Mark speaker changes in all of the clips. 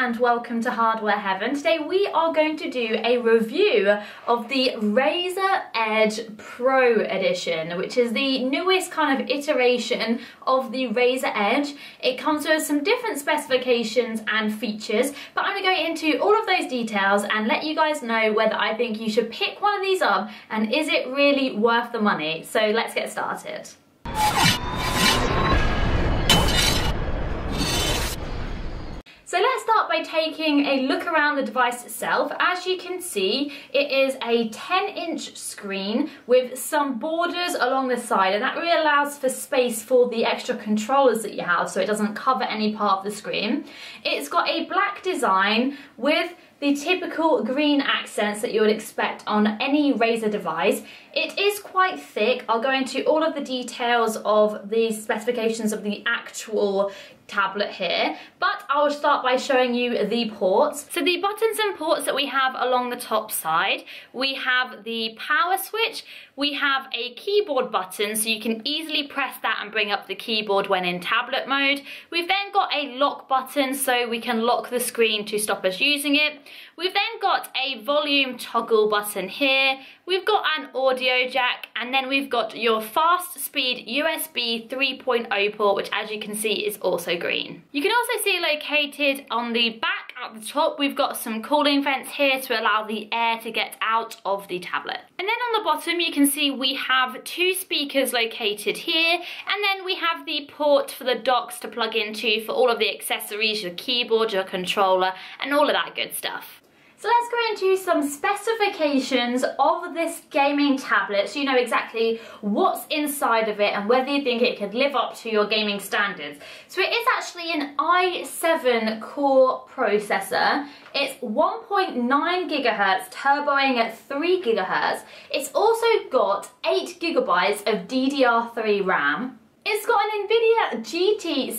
Speaker 1: and welcome to Hardware Heaven. Today we are going to do a review of the Razer Edge Pro Edition, which is the newest kind of iteration of the Razer Edge. It comes with some different specifications and features, but I'm going to go into all of those details and let you guys know whether I think you should pick one of these up and is it really worth the money. So let's get started. So let's start by taking a look around the device itself. As you can see, it is a 10-inch screen with some borders along the side, and that really allows for space for the extra controllers that you have, so it doesn't cover any part of the screen. It's got a black design with the typical green accents that you would expect on any Razer device. It is quite thick. I'll go into all of the details of the specifications of the actual tablet here, but I'll start by showing you the ports. So the buttons and ports that we have along the top side, we have the power switch, we have a keyboard button so you can easily press that and bring up the keyboard when in tablet mode. We've then got a lock button so we can lock the screen to stop us using it. We've then got a volume toggle button here. We've got an audio jack, and then we've got your fast speed USB 3.0 port, which as you can see is also green. You can also see located on the back at the top, we've got some cooling vents here to allow the air to get out of the tablet. And then on the bottom you can see we have two speakers located here, and then we have the port for the docks to plug into for all of the accessories, your keyboard, your controller, and all of that good stuff. So let's go into some specifications of this gaming tablet so you know exactly what's inside of it and whether you think it could live up to your gaming standards. So it is actually an i7 core processor. It's 1.9 gigahertz turboing at 3 gigahertz. It's also got 8 gigabytes of DDR3 RAM. It's got an NVIDIA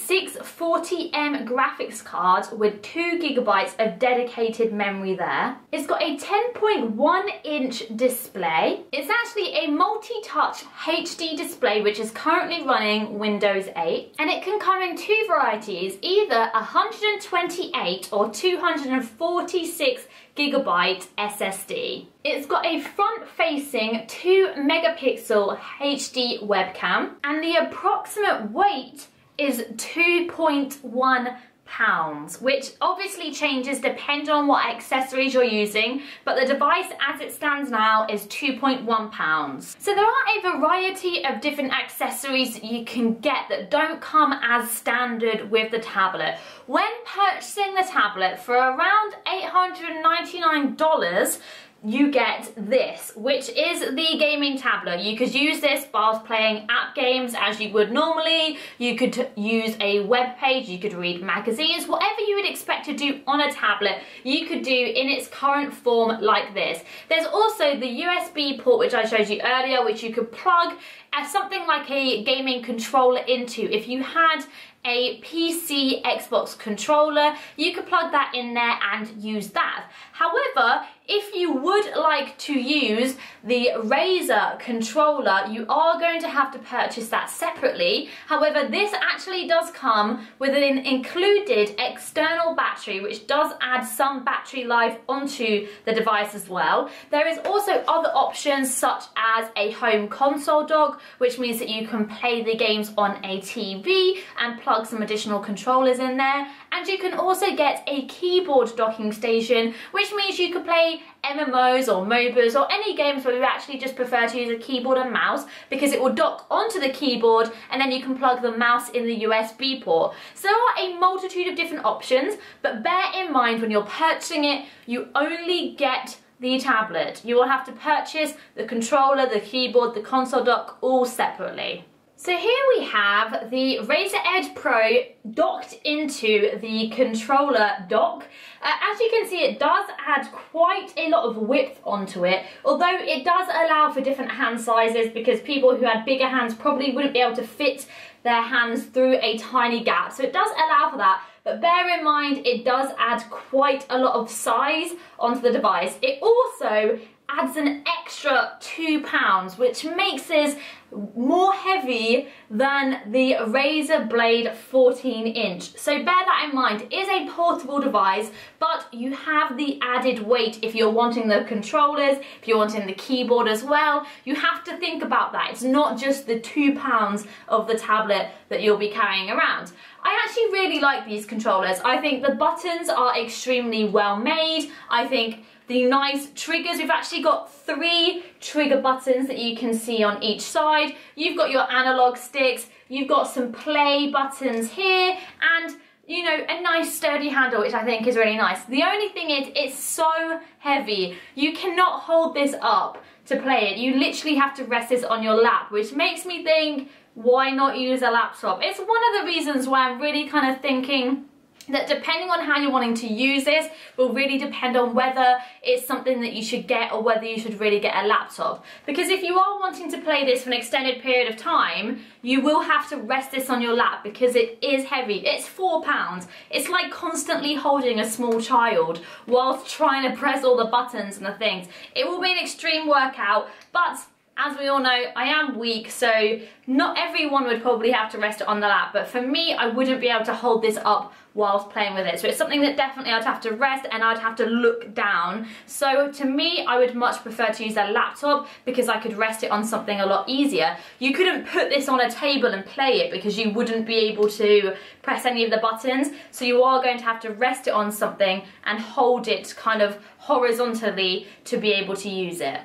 Speaker 1: GT640M graphics card with 2 gigabytes of dedicated memory there. It's got a 10.1-inch display. It's actually a multi-touch HD display which is currently running Windows 8. And it can come in two varieties, either 128 or 246 gigabyte SSD. It's got a front-facing 2 megapixel HD webcam, and the approximate weight is 2.1 pounds, which obviously changes depending on what accessories you're using, but the device as it stands now is 2.1 pounds. So there are a variety of different accessories that you can get that don't come as standard with the tablet. When purchasing the tablet for around $899, you get this, which is the gaming tablet. You could use this whilst playing app games as you would normally. You could use a web page, you could read magazines, whatever you would expect to do on a tablet, you could do in its current form like this. There's also the USB port, which I showed you earlier, which you could plug as something like a gaming controller into. If you had a PC Xbox controller, you could plug that in there and use that. However, if you would like to use the Razer controller, you are going to have to purchase that separately. However, this actually does come with an included external battery, which does add some battery life onto the device as well. There is also other options such as a home console dock, which means that you can play the games on a TV and plug some additional controllers in there. And you can also get a keyboard docking station, which means you could play MMOs or MOBAs or any games where you actually just prefer to use a keyboard and mouse, because it will dock onto the keyboard and then you can plug the mouse in the USB port. So there are a multitude of different options, but bear in mind when you're purchasing it, you only get the tablet. You will have to purchase the controller, the keyboard, the console dock all separately. So here we have the Razer Edge Pro docked into the controller dock. As you can see, it does add quite a lot of width onto it, although it does allow for different hand sizes, because people who had bigger hands probably wouldn't be able to fit their hands through a tiny gap. So it does allow for that, but bear in mind it does add quite a lot of size onto the device. It also adds an extra £2, which makes this more heavy than the Razer Blade 14-inch. So bear that in mind. It is a portable device, but you have the added weight if you're wanting the controllers, if you're wanting the keyboard as well. You have to think about that. It's not just the 2 pounds of the tablet that you'll be carrying around. I actually really like these controllers. I think the buttons are extremely well made. I think the nice triggers, we've actually got 3 trigger buttons that you can see on each side. You've got your analog sticks, you've got some play buttons here, and you know, a nice sturdy handle, which I think is really nice. The only thing is, it's so heavy. You cannot hold this up to play it. You literally have to rest this on your lap, which makes me think, why not use a laptop? It's one of the reasons why I'm really kind of thinking that depending on how you're wanting to use this will really depend on whether it's something that you should get or whether you should really get a laptop. Because if you are wanting to play this for an extended period of time, you will have to rest this on your lap because it is heavy. It's 4 pounds. It's like constantly holding a small child whilst trying to press all the buttons and the things. It will be an extreme workout, but as we all know, I am weak, so not everyone would probably have to rest it on the lap, but for me, I wouldn't be able to hold this up whilst playing with it. So it's something that definitely I'd have to rest and I'd have to look down. So to me, I would much prefer to use a laptop because I could rest it on something a lot easier. You couldn't put this on a table and play it because you wouldn't be able to press any of the buttons. So you are going to have to rest it on something and hold it kind of horizontally to be able to use it.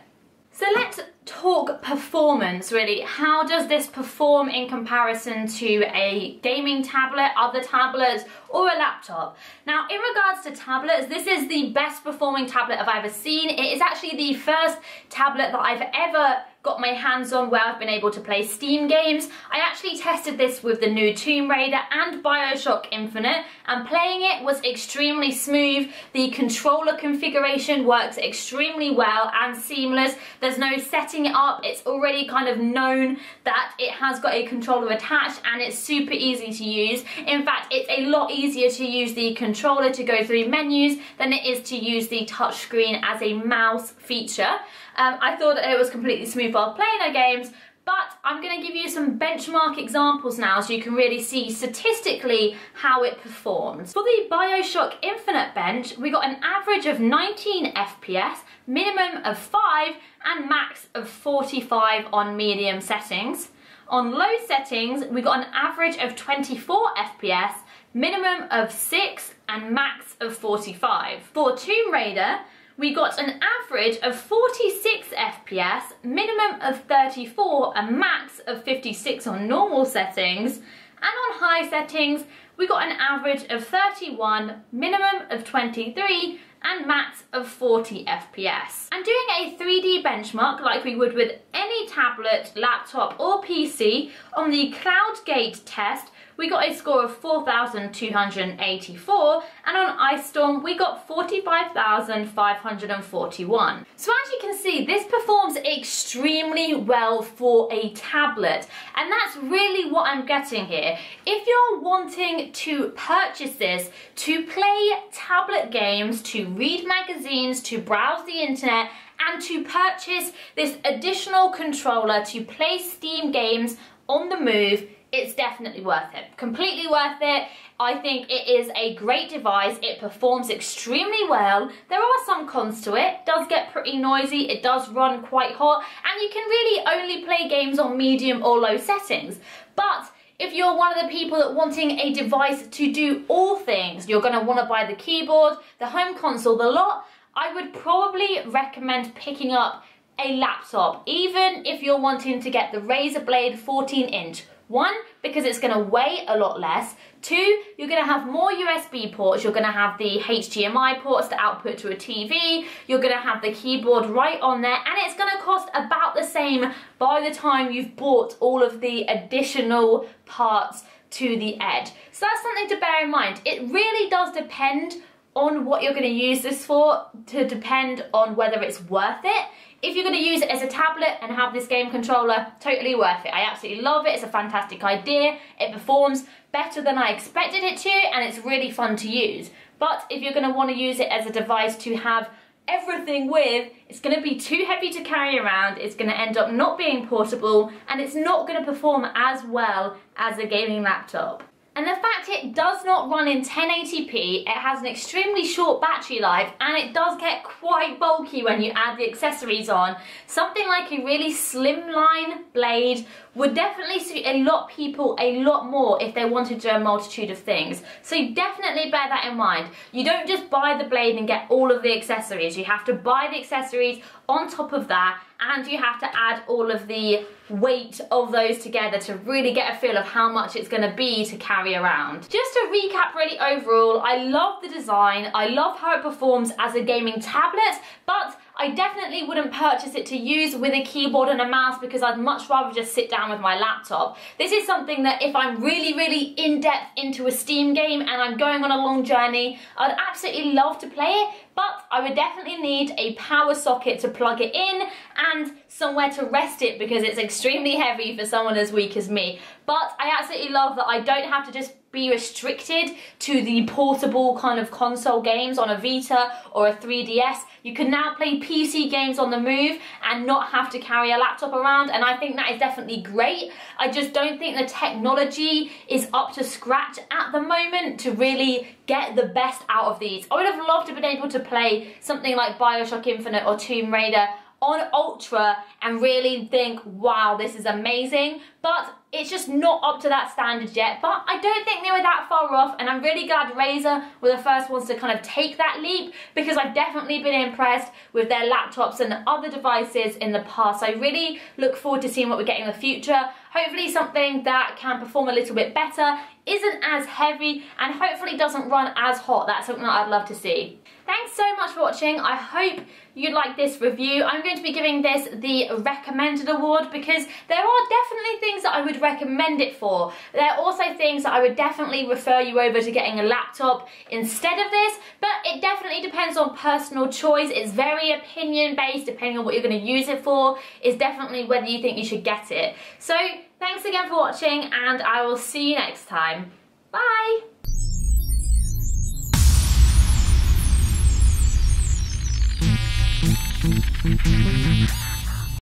Speaker 1: So let's talk performance, really. How does this perform in comparison to a gaming tablet, other tablets, or a laptop? Now, in regards to tablets, this is the best performing tablet I've ever seen. It is actually the first tablet that I've ever got my hands on where I've been able to play Steam games. I actually tested this with the new Tomb Raider and BioShock Infinite, and playing it was extremely smooth. The controller configuration works extremely well and seamless. There's no setting it up. It's already kind of known that it has got a controller attached and it's super easy to use. In fact, it's a lot easier to use the controller to go through menus than it is to use the touchscreen as a mouse feature. I thought it was completely smooth while playing our games, but I'm going to give you some benchmark examples now so you can really see statistically how it performs. For the BioShock Infinite bench, we got an average of 19 FPS, minimum of 5, and max of 45 on medium settings. On low settings, we got an average of 24 FPS, minimum of 6, and max of 45. For Tomb Raider, we got an average of 46 FPS, minimum of 34, and max of 56 on normal settings. And on high settings, we got an average of 31, minimum of 23, and max of 40 FPS. And doing a 3D benchmark like we would with any tablet, laptop, or PC, on the CloudGate test, we got a score of 4,284, and on Ice Storm we got 45,541. So as you can see, this performs extremely well for a tablet, and that's really what I'm getting here. If you're wanting to purchase this to play tablet games, to read magazines, to browse the internet, and to purchase this additional controller to play Steam games on the move, it's definitely worth it. Completely worth it. I think it is a great device. It performs extremely well. There are some cons to it. It does get pretty noisy. It does run quite hot. And you can really only play games on medium or low settings. But if you're one of the people that wanting a device to do all things, you're going to want to buy the keyboard, the home console, the lot, I would probably recommend picking up a laptop, even if you're wanting to get the Razer Blade 14-inch. 1, because it's going to weigh a lot less. 2, you're going to have more USB ports. You're going to have the HDMI ports to output to a TV. You're going to have the keyboard right on there, and it's going to cost about the same by the time you've bought all of the additional parts to the edge. So that's something to bear in mind. It really does depend on what you're going to use this for, to depend on whether it's worth it. If you're going to use it as a tablet and have this game controller, totally worth it. I absolutely love it. It's a fantastic idea. It performs better than I expected it to, and it's really fun to use. But if you're going to want to use it as a device to have everything with, it's going to be too heavy to carry around, it's going to end up not being portable, and it's not going to perform as well as a gaming laptop. And the fact it does not run in 1080p, it has an extremely short battery life, and it does get quite bulky when you add the accessories on. Something like a really slimline blade would definitely suit a lot of people a lot more if they wanted to do a multitude of things. So definitely bear that in mind. You don't just buy the blade and get all of the accessories. You have to buy the accessories on top of that, and you have to add all of the weight of those together to really get a feel of how much it's going to be to carry around. Just to recap really overall, I love the design, I love how it performs as a gaming tablet, but I definitely wouldn't purchase it to use with a keyboard and a mouse because I'd much rather just sit down with my laptop. This is something that if I'm really in-depth into a Steam game and I'm going on a long journey, I'd absolutely love to play it, but I would definitely need a power socket to plug it in and somewhere to rest it because it's extremely heavy for someone as weak as me. But I absolutely love that I don't have to just be restricted to the portable kind of console games on a Vita or a 3DS. You can now play PC games on the move and not have to carry a laptop around, and I think that is definitely great. I just don't think the technology is up to scratch at the moment to really get the best out of these. I would have loved to have been able to play something like BioShock Infinite or Tomb Raider on Ultra and really think, wow, this is amazing, but it's just not up to that standard yet. But I don't think they were that far off, and I'm really glad Razer were the first ones to kind of take that leap, because I've definitely been impressed with their laptops and other devices in the past. I really look forward to seeing what we get in the future. Hopefully something that can perform a little bit better, isn't as heavy, and hopefully doesn't run as hot. That's something that I'd love to see. Thanks so much for watching. I hope you like this review. I'm going to be giving this the recommended award because there are definitely things that I would recommend it for. There are also things that I would definitely refer you over to getting a laptop instead of this, but it definitely depends on personal choice. It's very opinion based, depending on what you're going to use it for, is definitely whether you think you should get it. So thanks again for watching, and I will see you next time.